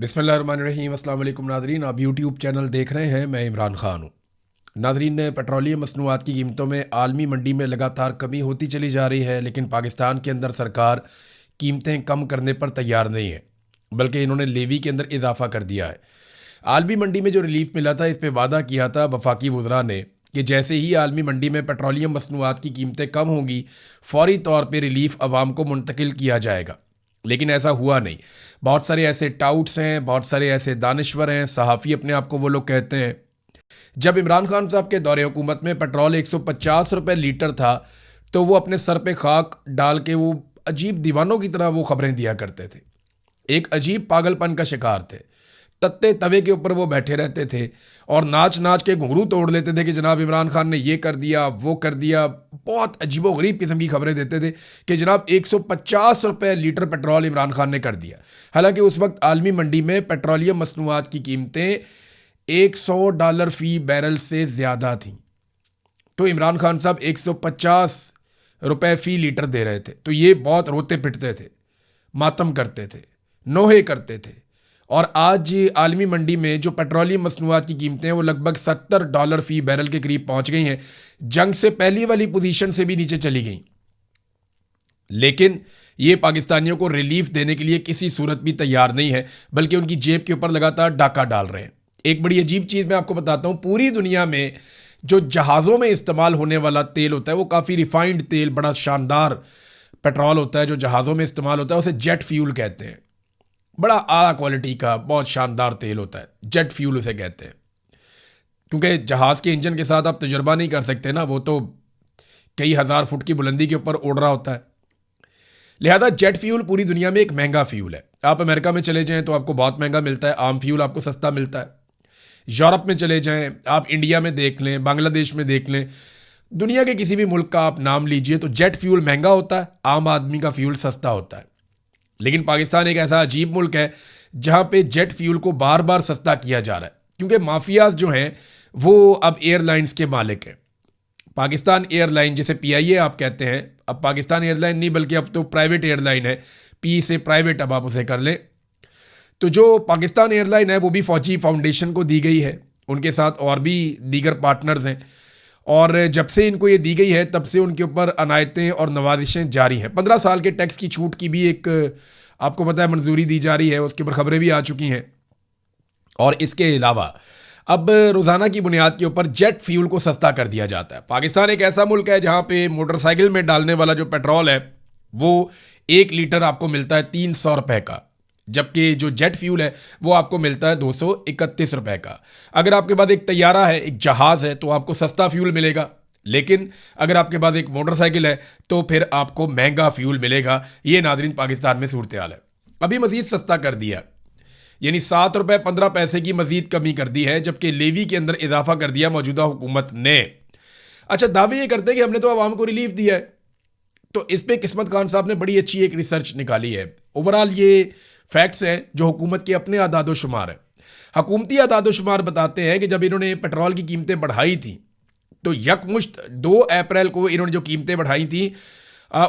बिस्मिल्लाहिर्रहमानिर्रहीम। अस्सलाम वालेकुम नाज़रीन, आप यूट्यूब चैनल देख रहे हैं। मैं इमरान ख़ान हूँ। नाज़रीन, पेट्रोलियम मसनूआत की कीमतों में आलमी मंडी में लगातार कमी होती चली जा रही है, लेकिन पाकिस्तान के अंदर सरकार कीमतें कम करने पर तैयार नहीं है, बल्कि इन्होंने लेवी के अंदर इजाफा कर दिया है। आलमी मंडी में जो रिलीफ मिला था, इस पर वादा किया था वफाकी वज़रा ने कि जैसे ही आलमी मंडी में पेट्रोलियम मसनूआत की कीमतें कम होंगी, फौरी तौर पर रिलीफ आवाम को मुंतकिल किया जाएगा। लेकिन ऐसा हुआ नहीं। बहुत सारे ऐसे टाउट्स हैं, बहुत सारे ऐसे दानिश्वर हैं, सहाफ़ी अपने आप को वो लोग कहते हैं। जब इमरान खान साहब के दौरे हुकूमत में पेट्रोल 150 रुपये लीटर था, तो वो अपने सर पे खाक डाल के वो अजीब दीवानों की तरह वो खबरें दिया करते थे। एक अजीब पागलपन का शिकार थे। तत्ते तवे के ऊपर वो बैठे रहते थे और नाच नाच के घुंघरू तोड़ लेते थे कि जनाब इमरान खान ने ये कर दिया, वो कर दिया। बहुत अजीबोगरीब किस्म की खबरें देते थे कि जनाब 150 रुपये लीटर पेट्रोल इमरान खान ने कर दिया। हालांकि उस वक्त आलमी मंडी में पेट्रोलियम मसनूआत की कीमतें $100 फ़ी बैरल से ज़्यादा थीं। तो इमरान खान साहब 150 रुपये फ़ी लीटर दे रहे थे, तो ये बहुत रोते पिटते थे, मातम करते थे, नोहे करते थे। और आज आलमी मंडी में जो पेट्रोलियम मसनूआत की कीमतें हैं वो लगभग $70 फ़ी बैरल के करीब पहुंच गई हैं। जंग से पहली वाली पोजीशन से भी नीचे चली गई। लेकिन ये पाकिस्तानियों को रिलीफ देने के लिए किसी सूरत भी तैयार नहीं है, बल्कि उनकी जेब के ऊपर लगातार डाका डाल रहे हैं। एक बड़ी अजीब चीज़ मैं आपको बताता हूँ। पूरी दुनिया में जो जहाज़ों में इस्तेमाल होने वाला तेल होता है वो काफ़ी रिफाइंड तेल, बड़ा शानदार पेट्रोल होता है जो जहाज़ों में इस्तेमाल होता है, उसे जेट फ्यूल कहते हैं। बड़ा आला क्वालिटी का बहुत शानदार तेल होता है, जेट फ्यूल उसे कहते हैं। क्योंकि जहाज़ के इंजन के साथ आप तजुर्बा नहीं कर सकते ना, वो तो कई हज़ार फुट की बुलंदी के ऊपर उड़ रहा होता है। लिहाजा जेट फ्यूल पूरी दुनिया में एक महंगा फ्यूल है। आप अमेरिका में चले जाएं तो आपको बहुत महंगा मिलता है, आम फ्यूल आपको सस्ता मिलता है। यूरोप में चले जाएं, आप इंडिया में देख लें, बांग्लादेश में देख लें, दुनिया के किसी भी मुल्क का आप नाम लीजिए तो जेट फ्यूल महंगा होता है, आम आदमी का फ्यूल सस्ता होता है। लेकिन पाकिस्तान एक ऐसा अजीब मुल्क है जहां पे जेट फ्यूल को बार बार सस्ता किया जा रहा है, क्योंकि माफियाज जो हैं वो अब एयरलाइंस के मालिक हैं। पाकिस्तान एयरलाइन, जिसे PIA आप कहते हैं, अब पाकिस्तान एयरलाइन नहीं बल्कि अब तो प्राइवेट एयरलाइन है, P से प्राइवेट अब आप उसे कर लें। तो जो पाकिस्तान एयरलाइन है वो भी फौजी फाउंडेशन को दी गई है, उनके साथ और भी दीगर पार्टनर्स हैं। और जब से इनको ये दी गई है तब से उनके ऊपर अनायतें और नवाजिशें जारी हैं। 15 साल के टैक्स की छूट की भी एक आपको पता है मंजूरी दी जा रही है, उसके ऊपर खबरें भी आ चुकी हैं। और इसके अलावा अब रोज़ाना की बुनियाद के ऊपर जेट फ्यूल को सस्ता कर दिया जाता है। पाकिस्तान एक ऐसा मुल्क है जहाँ पे मोटरसाइकिल में डालने वाला जो पेट्रोल है वो 1 लीटर आपको मिलता है 300 रुपये का, जबकि जो जेट फ्यूल है वो आपको मिलता है 231 रुपये का। अगर आपके पास एक तैयारा है, एक जहाज़ है, तो आपको सस्ता फ्यूल मिलेगा। लेकिन अगर आपके पास एक मोटरसाइकिल है तो फिर आपको महंगा फ्यूल मिलेगा। ये नाज़रीन पाकिस्तान में सूरत हाल है। अभी मज़ीद सस्ता कर दिया, यानी 7 रुपये 15 पैसे की मज़ीद कमी कर दी है, जबकि लेवी के अंदर इजाफा कर दिया मौजूदा हुकूमत ने। अच्छा, दावे ये करते हैं कि हमने तो आवाम को रिलीफ दिया है। तो इस पर किस्मत खान साहब ने बड़ी अच्छी एक रिसर्च निकाली है। ओवरऑल ये फैक्ट्स हैं जो हुकूमत के अपने आदादोशुमार हैं। हुकूमती आदादोशुमार बताते हैं कि जब इन्होंने पेट्रोल की कीमतें बढ़ाई थी तो यकमुश्त 2 अप्रैल को इन्होंने जो कीमतें बढ़ाई थी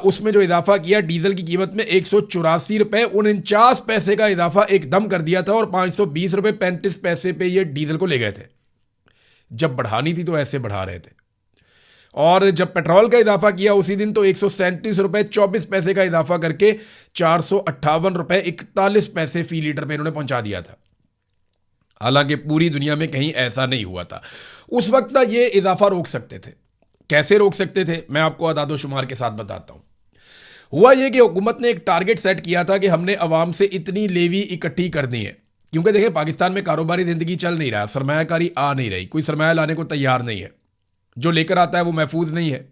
उसमें जो इजाफा किया, डीजल की कीमत में 184 रुपये 49 पैसे का इजाफा एकदम कर दिया था और 520 रुपये 35 पैसे पे ये डीजल को ले गए थे। जब बढ़ानी थी तो ऐसे बढ़ा रहे थे। और जब पेट्रोल का इजाफा किया उसी दिन तो 137 रुपये 24 पैसे का इजाफा करके 458 रुपये 41 पैसे फी लीटर पे इन्होंने पहुंचा दिया था। हालांकि पूरी दुनिया में कहीं ऐसा नहीं हुआ था। उस वक्त ये इजाफा रोक सकते थे। कैसे रोक सकते थे, मैं आपको अदादो शुमार के साथ बताता हूं। हुआ यह कि हुकूमत ने एक टारगेट सेट किया था कि हमने अवाम से इतनी लेवी इकट्ठी करनी है, क्योंकि देखिए पाकिस्तान में कारोबारी जिंदगी चल नहीं रहा, सरमायाकारी आ नहीं रही, कोई सरमाया लाने को तैयार नहीं है, जो लेकर आता है वो महफूज नहीं है।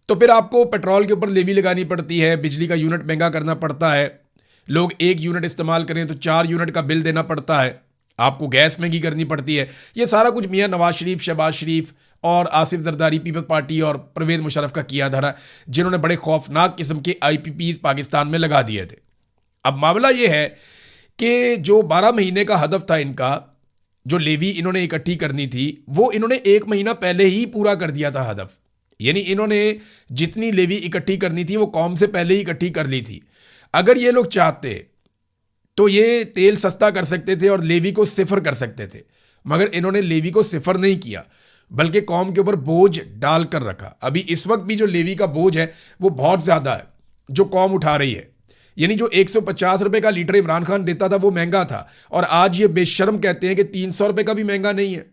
तो फिर आपको पेट्रोल के ऊपर लेवी लगानी पड़ती है, बिजली का यूनिट महंगा करना पड़ता है, लोग 1 यूनिट इस्तेमाल करें तो 4 यूनिट का बिल देना पड़ता है, आपको गैस महंगी करनी पड़ती है। ये सारा कुछ मियाँ नवाज शरीफ, शहबाज शरीफ और आसिफ जरदारी पीपल्स पार्टी और परवेज मुशर्रफ का किया धरा, जिन्होंने बड़े खौफनाक किस्म के IPPs पाकिस्तान में लगा दिए थे। अब मामला ये है कि जो 12 महीने का हदफ था इनका, जो लेवी इन्होंने इकट्ठी करनी थी, वो इन्होंने 1 महीना पहले ही पूरा कर दिया था हदफ। यानी इन्होंने जितनी लेवी इकट्ठी करनी थी वो कौम से पहले ही इकट्ठी कर ली थी। अगर ये लोग चाहते तो ये तेल सस्ता कर सकते थे और लेवी को सिफर कर सकते थे, मगर इन्होंने लेवी को सिफर नहीं किया, बल्कि कौम के ऊपर बोझ डाल कर रखा। अभी इस वक्त भी जो लेवी का बोझ है वो बहुत ज़्यादा है जो कौम उठा रही है। यानी जो 150 रुपए का लीटर इमरान खान देता था वो महंगा था, और आज ये बेशर्म कहते हैं कि 300 रुपए का भी महंगा नहीं है।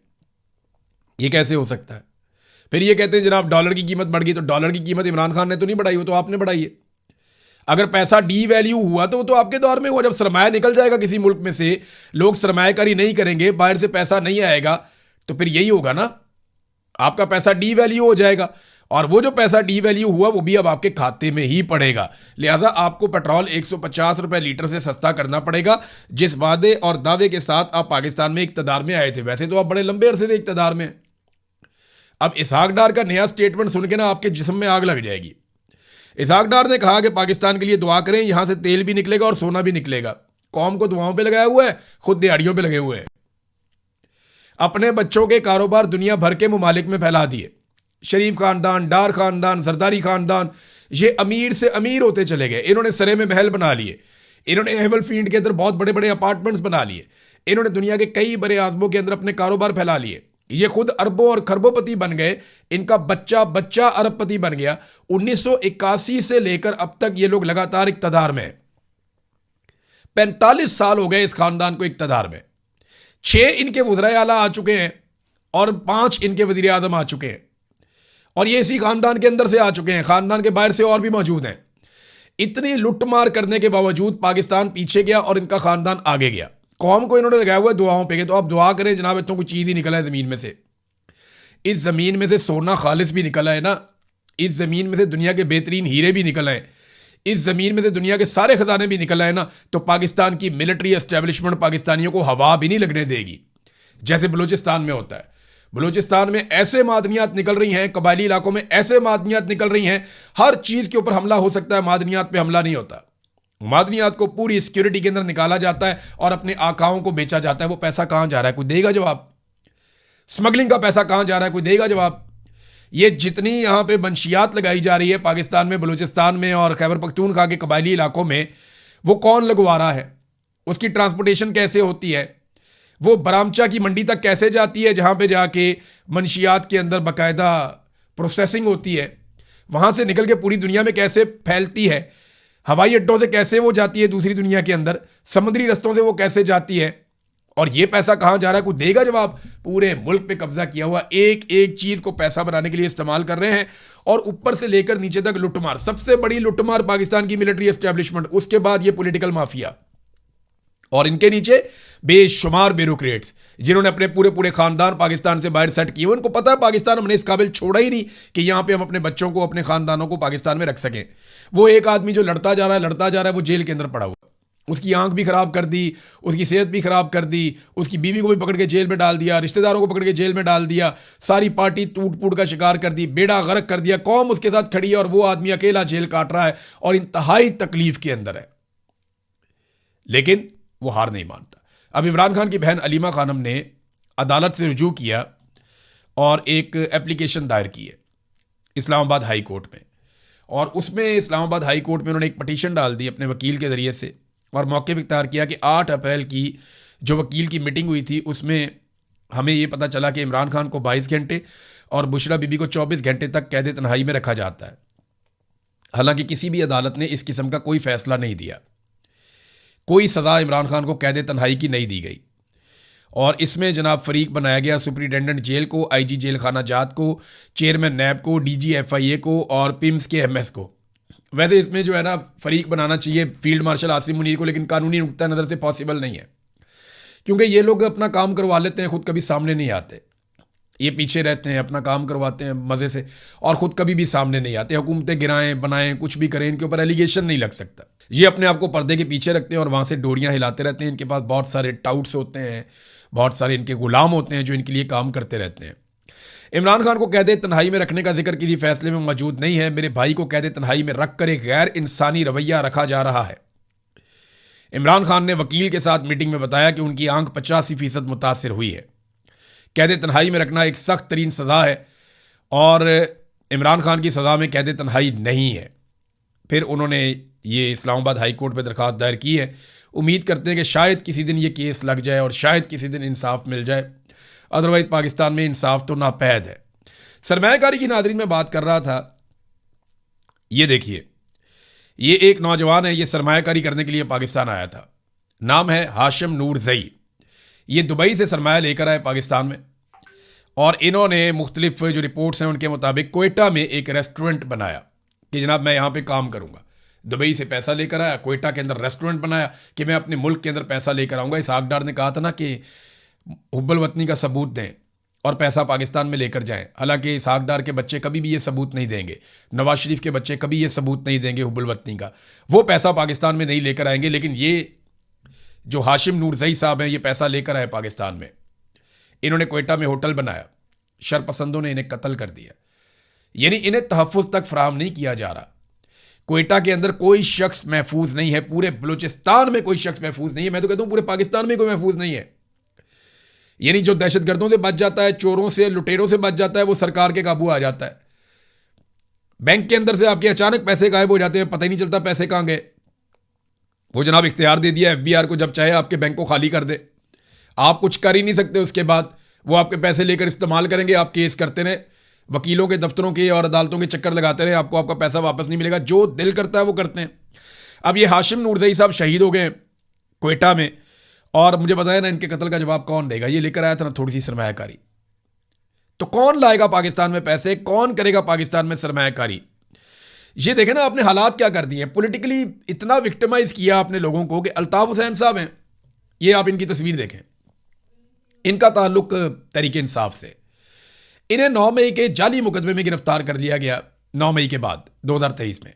ये कैसे हो सकता है? फिर ये कहते हैं जनाब डॉलर की कीमत बढ़ गई। तो डॉलर की कीमत इमरान खान ने तो नहीं बढ़ाई, वो तो आपने बढ़ाई है। अगर पैसा डी वैल्यू हुआ तो वो तो आपके दौर में हुआ। जब सरमाया निकल जाएगा किसी मुल्क में से, लोग सरमायाकारी नहीं करेंगे, बाहर से पैसा नहीं आएगा, तो फिर यही होगा ना, आपका पैसा डी वैल्यू हो जाएगा, और वो जो पैसा डी वैल्यू हुआ वो भी अब आपके खाते में ही पड़ेगा। लिहाजा आपको पेट्रोल 150 रुपए लीटर से सस्ता करना पड़ेगा, जिस वादे और दावे के साथ आप पाकिस्तान में इक्तदार में आए थे। वैसे तो आप बड़े लंबे अरसे से इक्तदार में। अब इसहाक डार का नया स्टेटमेंट सुन के ना आपके जिस्म में आग लग जाएगी। इसहाक डार ने कहा कि पाकिस्तान के लिए दुआ करें, यहां से तेल भी निकलेगा और सोना भी निकलेगा। कौम को दुआओं पे लगाया हुआ है, खुद दिहाड़ियों पे लगे हुए हैं। अपने बच्चों के कारोबार दुनिया भर के मुमालिक में फैला दिए। शरीफ खानदान, डार खानदान, जरदारी खानदान, ये अमीर से अमीर होते चले गए। इन्होंने सरे में महल बना लिए, इन्होंने एहमल फील्ड के अंदर बहुत बड़े बड़े अपार्टमेंट्स बना लिए, इन्होंने दुनिया के कई बड़े आजमों के अंदर अपने कारोबार फैला लिए। ये खुद अरबों और खरबोपति बन गए, इनका बच्चा बच्चा अरबपति बन गया। 1981 से लेकर अब तक ये लोग लगातार इक्तदार में हैं। 45 साल हो गए इस खानदान को इक्तदार में। 6 इनके वज़राए आला आ चुके हैं और 5 इनके वज़ीर आज़म आ चुके हैं, और ये इसी खानदान के अंदर से आ चुके हैं। खानदान के बाहर से और भी मौजूद हैं। इतनी लुटमार करने के बावजूद पाकिस्तान पीछे गया और इनका खानदान आगे गया। कौम को इन्होंने लगाया हुआ दुआओं पे, तो आप दुआ करें जनाब, इतना कोई चीज़ ही निकला है ज़मीन में से। इस ज़मीन में से सोना खालिस भी निकला है ना, इस ज़मीन में से दुनिया के बेहतरीन हीरे भी निकल आए, इस ज़मीन में से दुनिया के सारे खजाने भी निकल आए ना, तो पाकिस्तान की मिलिट्री एस्टेब्लिशमेंट पाकिस्तानियों को हवा भी नहीं लगने देगी, जैसे बलूचिस्तान में होता है। बलूचिस्तान में ऐसे मादनियात निकल रही हैं, कबायली इलाकों में ऐसे मादनियात निकल रही हैं, हर चीज़ के ऊपर हमला हो सकता है, मादनियात पे हमला नहीं होता। मादनियात को पूरी सिक्योरिटी के अंदर निकाला जाता है और अपने आकाओं को बेचा जाता है। वो पैसा कहाँ जा रहा है, कोई देगा जवाब? स्मगलिंग का पैसा कहाँ जा रहा है, कोई देगा जवाब? ये जितनी यहाँ पे मंशियात लगाई जा रही है पाकिस्तान में, बलूचिस्तान में और खैबर पख्तूनख्वा के कबायली इलाकों में, वो कौन लगवा रहा है? उसकी ट्रांसपोर्टेशन कैसे होती है? वो बरामचा की मंडी तक कैसे जाती है, जहाँ पे जाके मंशियात के अंदर बाकायदा प्रोसेसिंग होती है? वहाँ से निकल के पूरी दुनिया में कैसे फैलती है? हवाई अड्डों से कैसे वो जाती है दूसरी दुनिया के अंदर? समुद्री रस्तों से वो कैसे जाती है? और ये पैसा कहाँ जा रहा है, कोई देगा जवाब? पूरे मुल्क पे कब्जा किया हुआ, एक एक चीज़ को पैसा बनाने के लिए इस्तेमाल कर रहे हैं, और ऊपर से लेकर नीचे तक लुटमार। सबसे बड़ी लुटमार पाकिस्तान की मिलिट्री एस्टेब्लिशमेंट, उसके बाद ये पॉलिटिकल माफिया, और इनके नीचे बेशुमार ब्यूरोक्रेट्स जिन्होंने अपने पूरे पूरे खानदान पाकिस्तान से बाहर सेट किए। उनको पता है पाकिस्तान हमने इस काबिल छोड़ा ही नहीं कि यहाँ पे हम अपने बच्चों को, अपने खानदानों को पाकिस्तान में रख सकें। वो एक आदमी जो लड़ता जा रहा है वो जेल के अंदर पड़ा हुआ, उसकी आंख भी खराब कर दी, उसकी सेहत भी खराब कर दी, उसकी बीवी को भी पकड़ के जेल में डाल दिया, रिश्तेदारों को पकड़ के जेल में डाल दिया, सारी पार्टी टूट फूट का शिकार कर दी, बेड़ा गर्क कर दिया। कौम उसके साथ खड़ी है और वो आदमी अकेला जेल काट रहा है और इंतहाई तकलीफ के अंदर है, लेकिन वो हार नहीं मानता। अब इमरान खान की बहन अलीमा खानम ने अदालत से रुजू किया और एक एप्लीकेशन दायर की है इस्लामाबाद हाई कोर्ट में, और उसमें इस्लामाबाद हाई कोर्ट में उन्होंने एक पटिशन डाल दी अपने वकील के ज़रिए से, और मौके पर इख्तियार किया कि 8 अप्रैल की जो वकील की मीटिंग हुई थी उसमें हमें ये पता चला कि इमरान खान को 22 घंटे और बुशरा बीबी को 24 घंटे तक कैद तन्हाई में रखा जाता है। हालांकि किसी भी अदालत ने इस किस्म का कोई फैसला नहीं दिया, कोई सज़ा इमरान खान को कैद तन्हाई की नहीं दी गई, और इसमें जनाब फरीक बनाया गया सुपरिटेंडेंट जेल को, IG जेल खाना जात को, चेयरमैन नैब को, DG FIA को और पिम्स के MS को। वैसे इसमें जो है ना फरीक बनाना चाहिए फील्ड मार्शल आसिम मुनीर को, लेकिन कानूनी नुक्ता नज़र से पॉसिबल नहीं है, क्योंकि ये लोग अपना काम करवा लेते हैं, खुद कभी सामने नहीं आते। ये पीछे रहते हैं, अपना काम करवाते हैं मज़े से, और ख़ुद कभी भी सामने नहीं आते। हुकूमतें गिराएं बनाएं कुछ भी करें, इनके ऊपर एलिगेशन नहीं लग सकता। ये अपने आप को पर्दे के पीछे रखते हैं और वहाँ से डोरियाँ हिलाते रहते हैं। इनके पास बहुत सारे टाउट्स होते हैं, बहुत सारे इनके गुलाम होते हैं जो इनके लिए काम करते रहते हैं। इमरान खान को कैद तन्हाई में रखने का जिक्र किसी फैसले में मौजूद नहीं है। मेरे भाई को कैद तन्हाई में रख कर एक गैर इंसानी रवैया रखा जा रहा है। इमरान खान ने वकील के साथ मीटिंग में बताया कि उनकी आंख 85% मुतासिर हुई है। कैद तन्हाई में रखना एक सख्त तरीन सज़ा है और इमरान खान की सज़ा में कैद तन्हाई नहीं है। फिर उन्होंने ये इस्लामाबाद हाई कोर्ट में दरख्वास्त दायर की है। उम्मीद करते हैं कि शायद किसी दिन ये केस लग जाए और शायद किसी दिन इंसाफ मिल जाए। अदरवाइज पाकिस्तान में इंसाफ तो नापैद है। सरमायाकारी की नादरीन में बात कर रहा था, ये देखिए, ये एक नौजवान है, ये सरमायाकारी करने के लिए पाकिस्तान आया था। नाम है हाशिम नूरजई। ये दुबई से सरमाया लेकर आए पाकिस्तान में, और इन्होंने मुख्तलिफ जो रिपोर्ट्स हैं उनके मुताबिक कोयटा में एक रेस्टोरेंट बनाया कि जनाब मैं यहाँ पे काम करूँगा। दुबई से पैसा लेकर आया, कोयटा के अंदर रेस्टोरेंट बनाया कि मैं अपने मुल्क के अंदर पैसा लेकर आऊँगा। इसहाक डार ने कहा था ना कि हुब्बुल वतनी का सबूत दें और पैसा पाकिस्तान में लेकर जाएं। हालांकि इसहाक डार के बच्चे कभी भी ये सबूत नहीं देंगे, नवाज शरीफ के बच्चे कभी ये सबूत नहीं देंगे हुब्बुल वतनी का, वो पैसा पाकिस्तान में नहीं लेकर आएंगे। लेकिन ये जो हाशिम नूरजई साहब हैं, ये पैसा लेकर आए पाकिस्तान में। इन्होंने कोयटा में होटल बनाया, शरपसंदों ने इन्हें कत्ल कर दिया। यानी इन्हें तहफ़्फ़ुज़ तक फराहम नहीं किया जा रहा। कोयटा के अंदर कोई शख्स महफूज नहीं है, पूरे बलूचिस्तान में कोई शख्स महफूज नहीं है, मैं तो कहता हूँ पूरे पाकिस्तान में कोई महफूज नहीं है। यानी जो दहशतगर्दों से बच जाता है, चोरों से, लुटेरों से बच जाता है, वो सरकार के काबू आ जाता है। बैंक के अंदर से आपके अचानक पैसे गायब हो जाते हैं, पता ही नहीं चलता पैसे कहाँ गए। वो जनाब इख्तियार दे दिया FBI को, जब चाहे आपके बैंक को खाली कर दे, आप कुछ कर ही नहीं सकते। उसके बाद वो आपके पैसे लेकर इस्तेमाल करेंगे, आप केस करते रहे, वकीलों के दफ्तरों के और अदालतों के चक्कर लगाते रहे, आपको आपका पैसा वापस नहीं मिलेगा। जो दिल करता है वो करते हैं। अब ये हाशिम नूरजई साहब शहीद हो गए कोयटा में, और मुझे बताया ना इनके कत्ल का जवाब कौन देगा। ये लेकर आया था ना थोड़ी सी सरमायाकारी, तो कौन लाएगा पाकिस्तान में पैसे, कौन करेगा पाकिस्तान में सरमायाकारी। ये देखें ना आपने हालात क्या कर दिए, पॉलिटिकली इतना विक्टिमाइज किया आपने लोगों को कि अल्ताफ हुसैन साहब हैं, ये आप इनकी तस्वीर देखें, इनका ताल्लुक तहरीक इंसाफ से। इन्हें 9 मई के जाली मुकदमे में गिरफ्तार कर लिया गया, 9 मई के बाद 2023 में।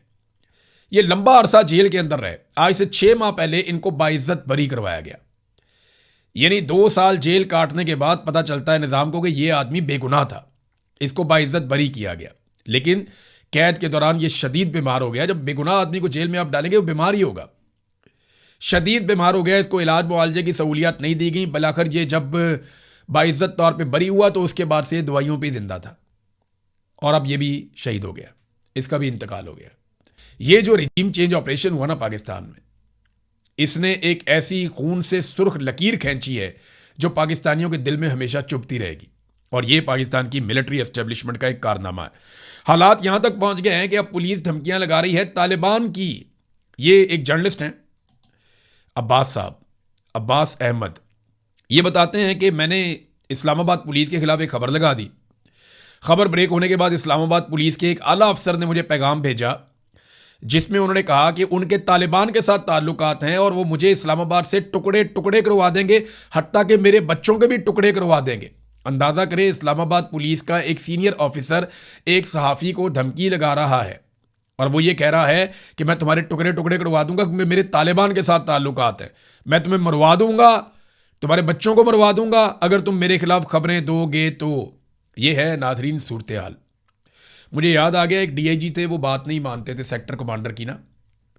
ये लंबा अरसा जेल के अंदर रहे। आज से 6 माह पहले इनको बाइज्जत बरी करवाया गया। यानी 2 साल जेल काटने के बाद पता चलता है निज़ाम को कि ये आदमी बेगुनाह था, इसको बाइज्जत बरी किया गया। लेकिन कैद के दौरान ये शदीद बीमार हो गया। जब बेगुनाह आदमी को जेल में आप डालेंगे वो बीमार ही होगा, शदीद बीमार हो गया। इसको इलाज मुआवजे की सहूलियात नहीं दी गई। बलाखिर ये जब बाइज्जत तौर पे बरी हुआ तो उसके बाद से दवाइयों पे जिंदा था, और अब ये भी शहीद हो गया, इसका भी इंतकाल हो गया। ये जो रिजीम चेंज ऑपरेशन हुआ ना पाकिस्तान में, इसने एक ऐसी खून से सुर्ख लकीर खींची है जो पाकिस्तानियों के दिल में हमेशा चुभती रहेगी। और ये पाकिस्तान की मिलिट्री एस्टेब्लिशमेंट का एक कारनामा है। हालात यहां तक पहुंच गए हैं कि अब पुलिस धमकियां लगा रही है तालिबान की। ये एक जर्नलिस्ट हैं अब्बास साहब, अब्बास अहमद, ये बताते हैं कि मैंने इस्लामाबाद पुलिस के खिलाफ एक खबर लगा दी। खबर ब्रेक होने के बाद इस्लामाबाद पुलिस के एक आला अफसर ने मुझे पैगाम भेजा, जिसमें उन्होंने कहा कि उनके तालिबान के साथ ताल्लुकात हैं और वो मुझे इस्लामाबाद से टुकड़े टुकड़े करवा देंगे, हत्ता कि मेरे बच्चों के भी टुकड़े करवा देंगे। अंदाज़ा करें, इस्लामाबाद पुलिस का एक सीनियर ऑफिसर एक सहाफ़ी को धमकी लगा रहा है, और वो ये कह रहा है कि मैं तुम्हारे टुकड़े टुकड़े करवा दूंगा क्योंकि मेरे तालिबान के साथ ताल्लुकात हैं, मैं तुम्हें मरवा दूंगा, तुम्हारे बच्चों को मरवा दूंगा अगर तुम मेरे खिलाफ खबरें दोगे तो। ये है नाज़रीन सूरत हाल। मुझे याद आ गया, एक DIG थे, वो बात नहीं मानते थे सेक्टर कमांडर की ना,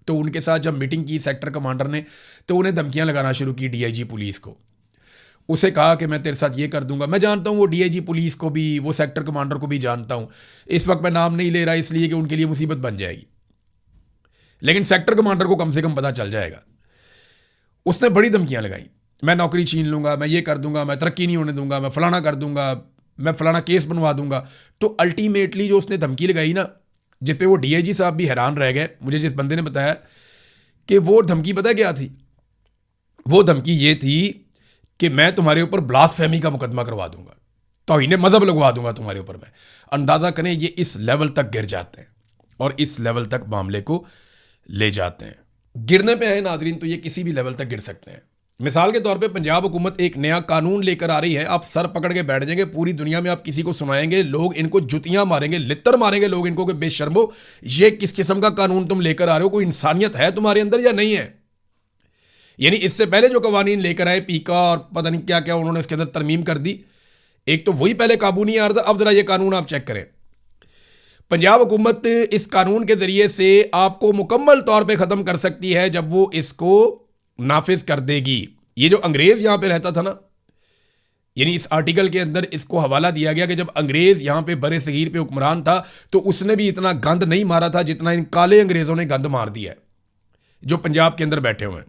तो उनके साथ जब मीटिंग की सेक्टर कमांडर ने, तो उन्हें धमकियां लगाना शुरू की DIG पुलिस को। उसे कहा कि मैं तेरे साथ ये कर दूंगा। मैं जानता हूँ वो DIG पुलिस को भी, वो सेक्टर कमांडर को भी जानता हूँ। इस वक्त मैं नाम नहीं ले रहा इसलिए कि उनके लिए मुसीबत बन जाएगी, लेकिन सेक्टर कमांडर को कम से कम पता चल जाएगा। उसने बड़ी धमकियां लगाई, मैं नौकरी छीन लूंगा, मैं ये कर दूंगा, मैं तरक्की नहीं होने दूंगा, मैं फलाना कर दूंगा, मैं फलाना केस बनवा दूंगा। तो अल्टीमेटली जो उसने धमकी लगाई ना, जिस पे वो DIG साहब भी हैरान रह गए। मुझे जिस बंदे ने बताया कि वो धमकी पता क्या थी, वो धमकी ये थी कि मैं तुम्हारे ऊपर ब्लास्फेमी का मुकदमा करवा दूंगा, तौहीन मजहब लगवा दूंगा तुम्हारे ऊपर मैं। अंदाज़ा करें ये इस लेवल तक गिर जाते हैं और इस लेवल तक मामले को ले जाते हैं। गिरने पे है नाजरीन, तो ये किसी भी लेवल तक गिर सकते हैं। मिसाल के तौर पे पंजाब हुकूमत एक नया कानून लेकर आ रही है, आप सर पकड़ के बैठ जाएंगे, पूरी दुनिया में आप किसी को सुनाएंगे, लोग इनको जुतियां मारेंगे, लित्तर मारेंगे लोग इनको कि बेशर्मो, ये किस किस्म का कानून तुम लेकर आ रहे हो, कोई इंसानियत है तुम्हारे अंदर या नहीं है। यानी इससे पहले जो कवानीन लेकर आए पीका और पता नहीं क्या क्या, उन्होंने इसके अंदर तरमीम कर दी। एक तो वही पहले काबू नहीं आ रहा था, अब जरा ये कानून आप चेक करें। पंजाब हुकूमत इस कानून के जरिए से आपको मुकम्मल तौर पे ख़त्म कर सकती है जब वो इसको नाफिज कर देगी। ये जो अंग्रेज़ यहाँ पे रहता था ना, यानी इस आर्टिकल के अंदर इसको हवाला दिया गया कि जब अंग्रेज़ यहाँ पे बड़े सगीर पे हुक्मरान था तो उसने भी इतना गंद नहीं मारा था जितना इन काले अंग्रेज़ों ने गंद मार दिया है जो पंजाब के अंदर बैठे हुए हैं।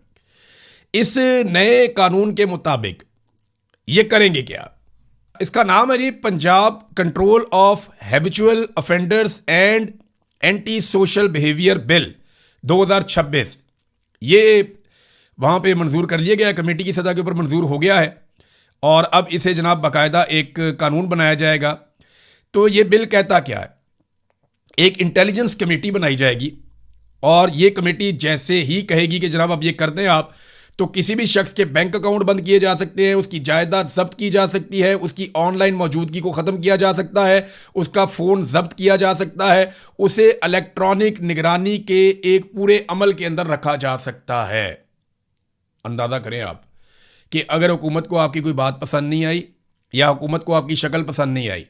इस नए कानून के मुताबिक ये करेंगे क्या? इसका नाम है जी Punjab control of habitual offenders and anti social behaviour bill 2026। ये वहाँ पे मंजूर कर लिया गया, कमेटी की सतह के ऊपर मंजूर हो गया है और अब इसे जनाब बाकायदा एक कानून बनाया जाएगा। तो ये बिल कहता क्या है, एक इंटेलिजेंस कमेटी बनाई जाएगी और ये कमेटी जैसे ही कहेगी कि जनाब अब ये कर दें आप, तो किसी भी शख्स के बैंक अकाउंट बंद किए जा सकते हैं, उसकी जायदाद जब्त की जा सकती है, उसकी ऑनलाइन मौजूदगी को ख़त्म किया जा सकता है, उसका फ़ोन जब्त किया जा सकता है, उसे इलेक्ट्रॉनिक निगरानी के एक पूरे अमल के अंदर रखा जा सकता है। अंदाज़ा करें आप कि अगर हुकूमत को आपकी कोई बात पसंद नहीं आई, या हुकूमत को आपकी शक्ल पसंद नहीं आई,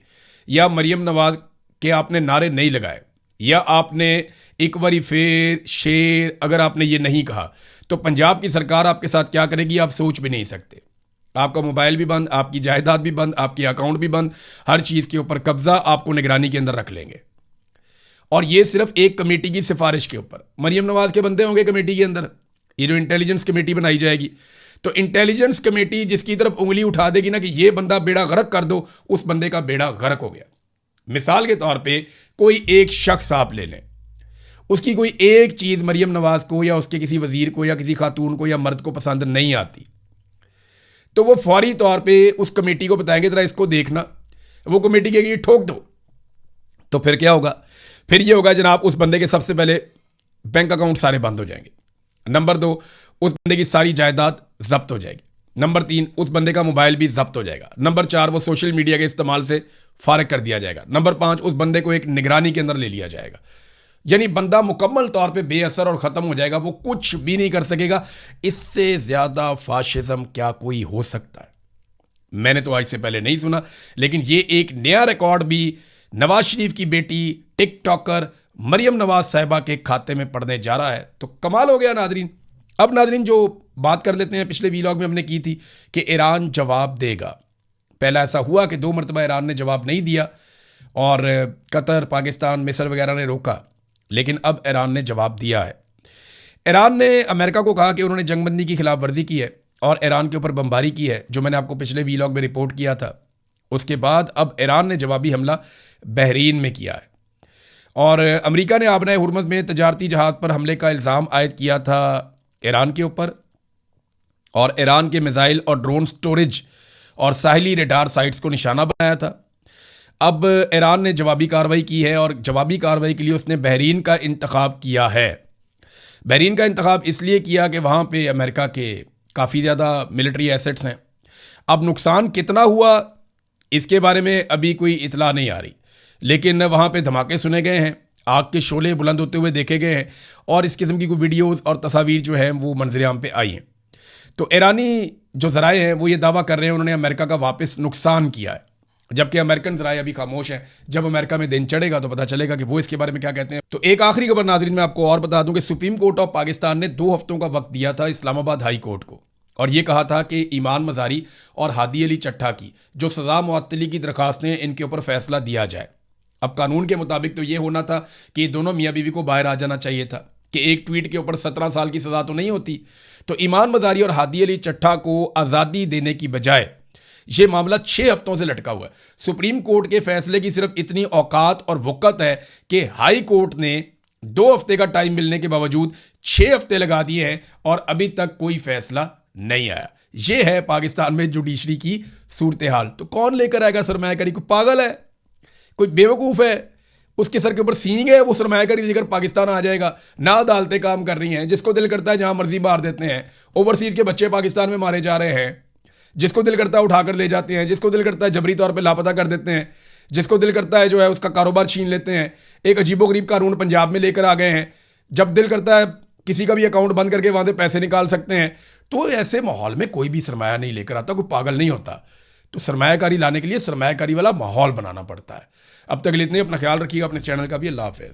या मरियम नवाज के आपने नारे नहीं लगाए, या आपने एक बारी फेर शेर अगर आपने ये नहीं कहा, तो पंजाब की सरकार आपके साथ क्या करेगी आप सोच भी नहीं सकते। आपका मोबाइल भी बंद, आपकी जायदाद भी बंद, आपके अकाउंट भी बंद, हर चीज़ के ऊपर कब्जा आपको निगरानी के अंदर रख लेंगे। और ये सिर्फ एक कमेटी की सिफारिश के ऊपर। मरियम नवाज के बंदे होंगे कमेटी के अंदर, ये जो इंटेलिजेंस कमेटी बनाई जाएगी, तो इंटेलिजेंस कमेटी जिसकी तरफ उंगली उठा देगी ना कि ये बंदा बेड़ा गर्क कर दो, उस बंदे का बेड़ा गर्क हो गया। मिसाल के तौर पे कोई एक शख्स आप ले लें, उसकी कोई एक चीज़ मरियम नवाज को या उसके किसी वजीर को या किसी खातून को या मर्द को पसंद नहीं आती, तो वो फौरी तौर पे उस कमेटी को बताएंगे जरा इसको देखना, वो कमेटी कहेगी ठोक दो। तो फिर क्या होगा? फिर ये होगा जनाब उस बंदे के सबसे पहले बैंक अकाउंट सारे बंद हो जाएंगे। नंबर 2, उस बंदे की सारी जायदाद जब्त हो जाएगी। नंबर 3, उस बंदे का मोबाइल भी जब्त हो जाएगा। नंबर 4, वो सोशल मीडिया के इस्तेमाल से फारिग कर दिया जाएगा। नंबर 5, उस बंदे को एक निगरानी के अंदर ले लिया जाएगा। यानी बंदा मुकम्मल तौर पे बेअसर और ख़त्म हो जाएगा, वो कुछ भी नहीं कर सकेगा। इससे ज़्यादा फाशिज्म क्या कोई हो सकता है? मैंने तो आज से पहले नहीं सुना, लेकिन ये एक नया रिकॉर्ड भी नवाज शरीफ की बेटी टिकटॉकर मरियम नवाज साहिबा के खाते में पड़ने जा रहा है। तो कमाल हो गया नादरीन। अब नादरीन जो बात कर लेते हैं, पिछले वीलॉग में हमने की थी कि ईरान जवाब देगा। पहला ऐसा हुआ कि 2 मरतबा ईरान ने जवाब नहीं दिया और कतर, पाकिस्तान, मिस्र वगैरह ने रोका, लेकिन अब ईरान ने जवाब दिया है। ईरान ने अमेरिका को कहा कि उन्होंने जंगबंदी की खिलाफ वर्जी की है और ईरान के ऊपर बमबारी की है, जो मैंने आपको पिछले वीलॉग में रिपोर्ट किया था। उसके बाद अब ईरान ने जवाबी हमला बहरीन में किया है और अमेरिका ने आबनाए हुर्मुज़ में तजारती जहाज़ पर हमले का इल्ज़ाम आयद किया था ईरान के ऊपर, और ईरान के मिसाइल और ड्रोन स्टोरेज और साहिली रडार साइट्स को निशाना बनाया था। अब ईरान ने जवाबी कार्रवाई की है और जवाबी कार्रवाई के लिए उसने बहरीन का इंतखाब किया है। बहरीन का इंतखाब इसलिए किया कि वहाँ पे अमेरिका के काफ़ी ज़्यादा मिलिट्री एसेट्स हैं। अब नुकसान कितना हुआ इसके बारे में अभी कोई इतला नहीं आ रही, लेकिन वहाँ पे धमाके सुने गए हैं, आग के शोले बुलंद होते हुए देखे गए हैं और इस किस्म की कोई वीडियोज़ और तस्वीर जो हैं वो मंजर-ए-आम पे आई हैं। तो ईरानी जो ज़राए हैं वो ये दावा कर रहे हैं उन्होंने अमेरिका का वापस नुकसान किया है, जबकि अमेरिकन ज़राए अभी खामोश हैं। जब अमेरिका में दिन चढ़ेगा तो पता चलेगा कि वो इसके बारे में क्या कहते हैं। तो एक आखिरी खबर नाज़रीन मैं आपको और बता दूं कि सुप्रीम कोर्ट ऑफ पाकिस्तान ने 2 हफ्तों का वक्त दिया था इस्लामाबाद हाई कोर्ट को और ये कहा था कि ईमान मज़ारी और हादी अली चट्टा की जो सज़ा मुअत्तली की दरख्वास्तें हैं इनके ऊपर फैसला दिया जाए। अब कानून के मुताबिक तो ये होना था कि दोनों मियाँ बीवी को बाहर आ जाना चाहिए था कि एक ट्वीट के ऊपर 17 साल की सज़ा तो नहीं होती। तो ईमान मज़ारी और हादी अली चट्टा को आज़ादी देने की बजाय ये मामला 6 हफ्तों से लटका हुआ है। सुप्रीम कोर्ट के फैसले की सिर्फ इतनी औकात और वक़्त है कि हाई कोर्ट ने 2 हफ्ते का टाइम मिलने के बावजूद 6 हफ्ते लगा दिए हैं और अभी तक कोई फैसला नहीं आया। ये है पाकिस्तान में जुडिशरी की सूरत हाल। तो कौन लेकर आएगा सरमायाकारी? कोई पागल है, कोई बेवकूफ़ है, उसके सर के ऊपर सींग है, वो सरमायाकारी लेकर पाकिस्तान आ जाएगा। ना अदालतें काम कर रही हैं, जिसको दिल करता है जहाँ मर्जी मार देते हैं। ओवरसीज़ के बच्चे पाकिस्तान में मारे जा रहे हैं, जिसको दिल करता है उठाकर ले जाते हैं, जिसको दिल करता है जबरी तौर पे लापता कर देते हैं, जिसको दिल करता है जो है उसका कारोबार छीन लेते हैं। एक अजीबोगरीब कानून पंजाब में लेकर आ गए हैं, जब दिल करता है किसी का भी अकाउंट बंद करके वहाँ से पैसे निकाल सकते हैं। तो ऐसे माहौल में कोई भी सरमाया नहीं लेकर आता, कोई पागल नहीं होता। तो सरमायाकारी लाने के लिए सरमायाकारी वाला माहौल बनाना पड़ता है। अब तक इतने, अपना ख्याल रखिएगा, अपने चैनल का भी। अल्लाह हाफ़िज़।